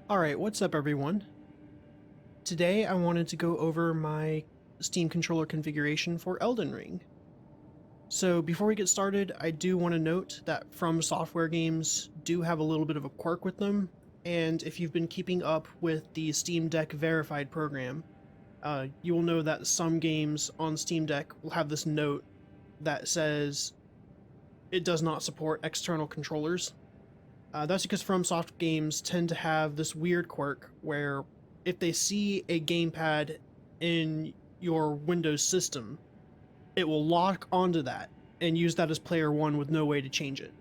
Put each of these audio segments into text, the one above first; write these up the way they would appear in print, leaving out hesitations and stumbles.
Alright, what's up everyone? Today I wanted to go over my Steam controller configuration for Elden Ring. So before we get started, I do want to note that From Software games do have a little bit of a quirk with them, and if you've been keeping up with the Steam Deck verified program, you will know that some games on Steam Deck will have this note that says it does not support external controllers. That's because FromSoft games tend to have this weird quirk where if they see a gamepad in your Windows system, it will lock onto that and use that as player one with no way to change it.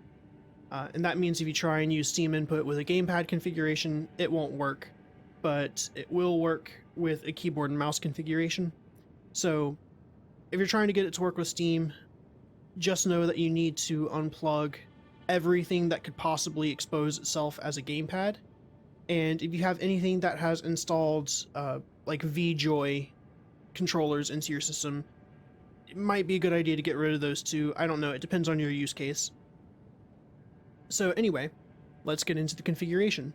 And that means if you try and use Steam input with a gamepad configuration, it won't work, but it will work with a keyboard and mouse configuration. So if you're trying to get it to work with Steam, just know that you need to unplug everything that could possibly expose itself as a gamepad. And if you have anything that has installed like VJoy controllers into your system, it might be a good idea to get rid of those too. I don't know, it depends on your use case. So anyway, let's get into the configuration.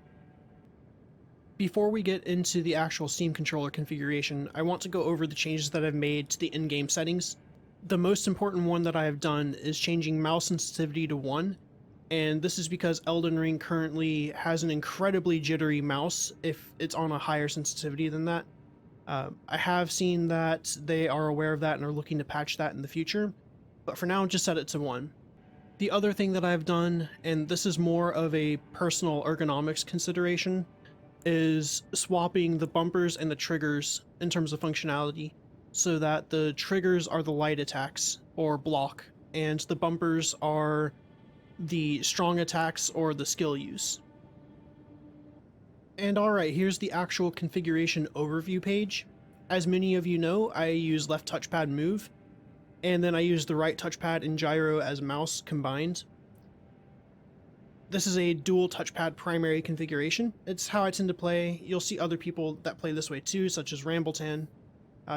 Before we get into the actual Steam controller configuration, I want to go over the changes that I've made to the in-game settings. The most important one that I have done is changing mouse sensitivity to 1, and this is because Elden Ring currently has an incredibly jittery mouse if it's on a higher sensitivity than that. I have seen that they are aware of that and are looking to patch that in the future, but for now just set it to 1. The other thing that I've done, and this is more of a personal ergonomics consideration, is swapping the bumpers and the triggers in terms of functionality so that the triggers are the light attacks or block, and the bumpers are the strong attacks or the skill use. And alright, here's the actual configuration overview page. As many of you know, I use left touchpad move, and then I use the right touchpad and gyro as mouse combined. This is a dual touchpad primary configuration. It's how I tend to play. You'll see other people that play this way too, such as Rambletown.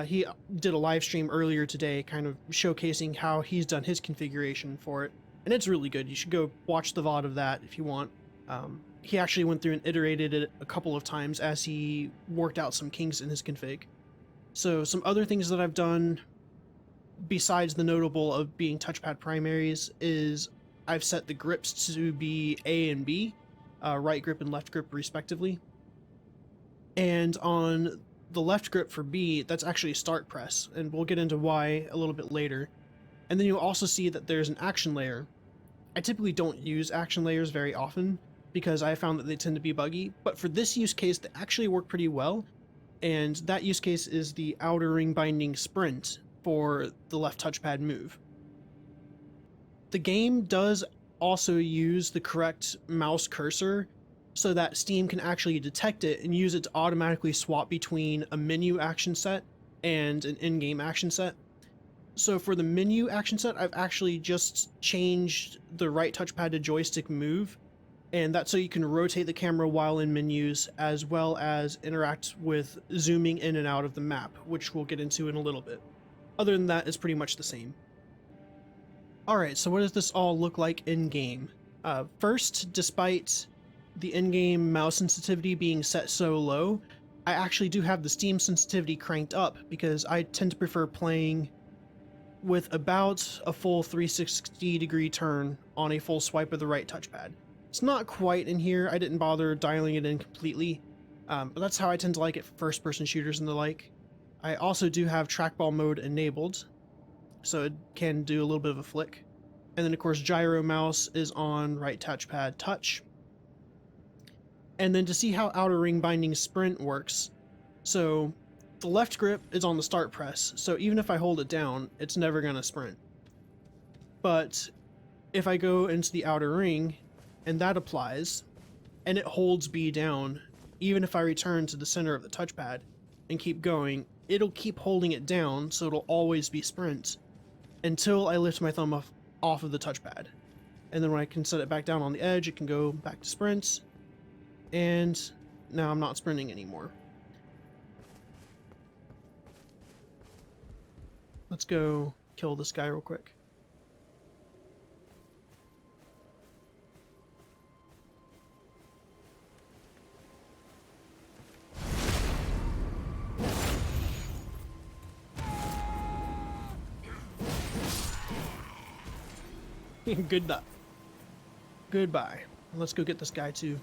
He did a live stream earlier today kind of showcasing how he's done his configuration for it, and it's really good. You should go watch the VOD of that if you want. He actually went through and iterated it a couple of times as he worked out some kinks in his config. So some other things that I've done besides the notable of being touchpad primaries is I've set the grips to be A and B, right grip and left grip respectively. And on the left grip for B, that's actually start press, and we'll get into why a little bit later. And then you'll also see that there's an action layer. I typically don't use action layers very often because I found that they tend to be buggy, but for this use case they actually work pretty well, and that use case is the outer ring binding sprint for the left touchpad move. The game does also use the correct mouse cursor so that Steam can actually detect it and use it to automatically swap between a menu action set and an in-game action set. So for the menu action set, I've actually just changed the right touchpad to joystick move, and that's so you can rotate the camera while in menus as well as interact with zooming in and out of the map, which we'll get into in a little bit. Other than that, it's pretty much the same. Alright, so what does this all look like in-game? First, despite the in-game mouse sensitivity being set so low, I actually do have the Steam sensitivity cranked up because I tend to prefer playing with about a full 360 degree turn on a full swipe of the right touchpad. It's not quite in here, I didn't bother dialing it in completely, but that's how I tend to like it for first-person shooters and the like. I also do have trackball mode enabled, so it can do a little bit of a flick. And then of course gyro mouse is on right touchpad touch. And then to see how outer ring binding sprint works, so the left grip is on the start press, so even if I hold it down, it's never going to sprint. But if I go into the outer ring, and that applies, and it holds B down, even if I return to the center of the touchpad and keep going, it'll keep holding it down, so it'll always be sprint, until I lift my thumb off of the touchpad. And then when I can set it back down on the edge, it can go back to sprint, and now I'm not sprinting anymore. Let's go kill this guy real quick. Good. Goodbye. Let's go get this guy too.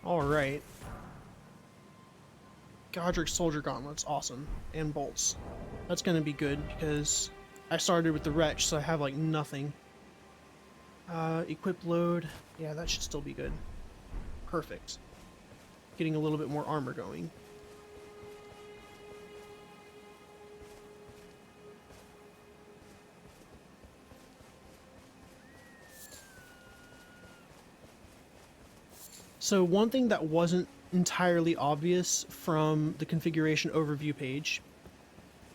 Alright. Godric Soldier Gauntlets, awesome. And bolts. That's gonna be good because I started with the Wretch, so I have like nothing. Equip load. Yeah, that should still be good. Perfect. Getting a little bit more armor going. So one thing that wasn't entirely obvious from the configuration overview page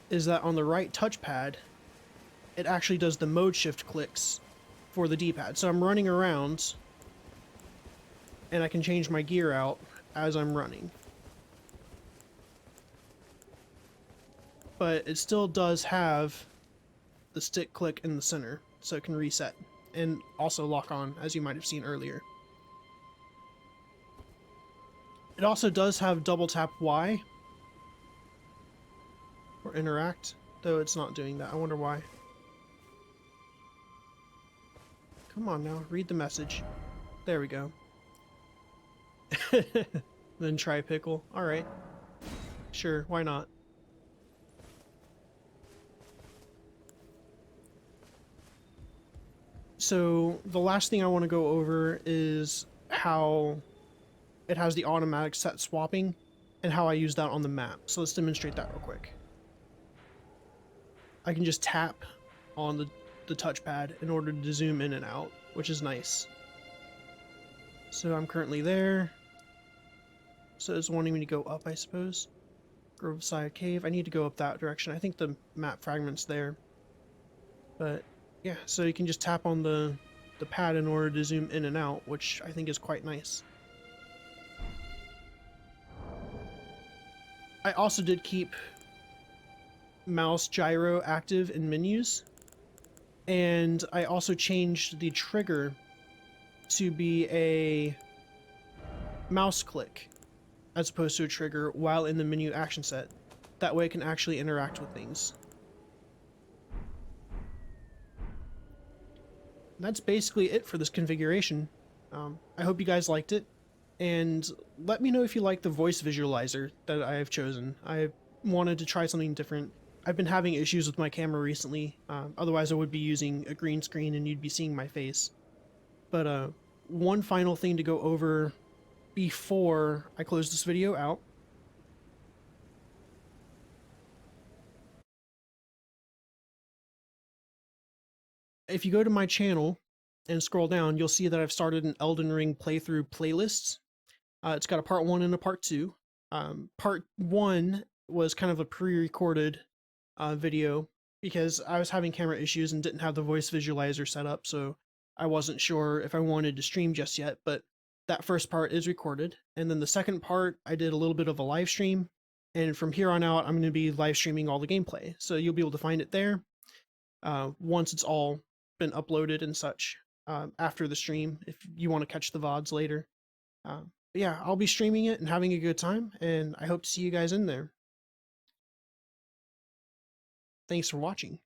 is that on the right touchpad, it actually does the mode shift clicks for the D-pad. So I'm running around and I can change my gear out as I'm running. But it still does have the stick click in the center, so it can reset and also lock on, as you might have seen earlier. It also does have double tap Y or interact, though it's not doing that. I wonder why. Come on now, read the message. There we go. Then try pickle. Alright. Sure, why not? So the last thing I want to go over is how it has the automatic set swapping and how I use that on the map. So let's demonstrate that real quick. I can just tap on the touchpad in order to zoom in and out, which is nice. So I'm currently there. So it's wanting me to go up, I suppose. Groveside Cave. I need to go up that direction. I think the map fragment's there. But yeah, so you can just tap on the pad in order to zoom in and out, which I think is quite nice. I also did keep mouse gyro active in menus, and I also changed the trigger to be a mouse click as opposed to a trigger while in the menu action set. That way I can actually interact with things. That's basically it for this configuration. I hope you guys liked it, and let me know if you like the voice visualizer that I have chosen. I wanted to try something different. I've been having issues with my camera recently, otherwise I would be using a green screen and you'd be seeing my face. But one final thing to go over before I close this video out. If you go to my channel and scroll down, you'll see that I've started an Elden Ring playthrough playlist. It's got a part 1 and a part 2. Part 1 was kind of a pre-recorded video because I was having camera issues and didn't have the voice visualizer set up, so I wasn't sure if I wanted to stream just yet, but that first part is recorded. And then the second part, I did a little bit of a live stream, and from here on out, I'm going to be live streaming all the gameplay. So you'll be able to find it there once it's all been uploaded and such after the stream, if you want to catch the VODs later. But yeah, I'll be streaming it and having a good time, and I hope to see you guys in there. Thanks for watching.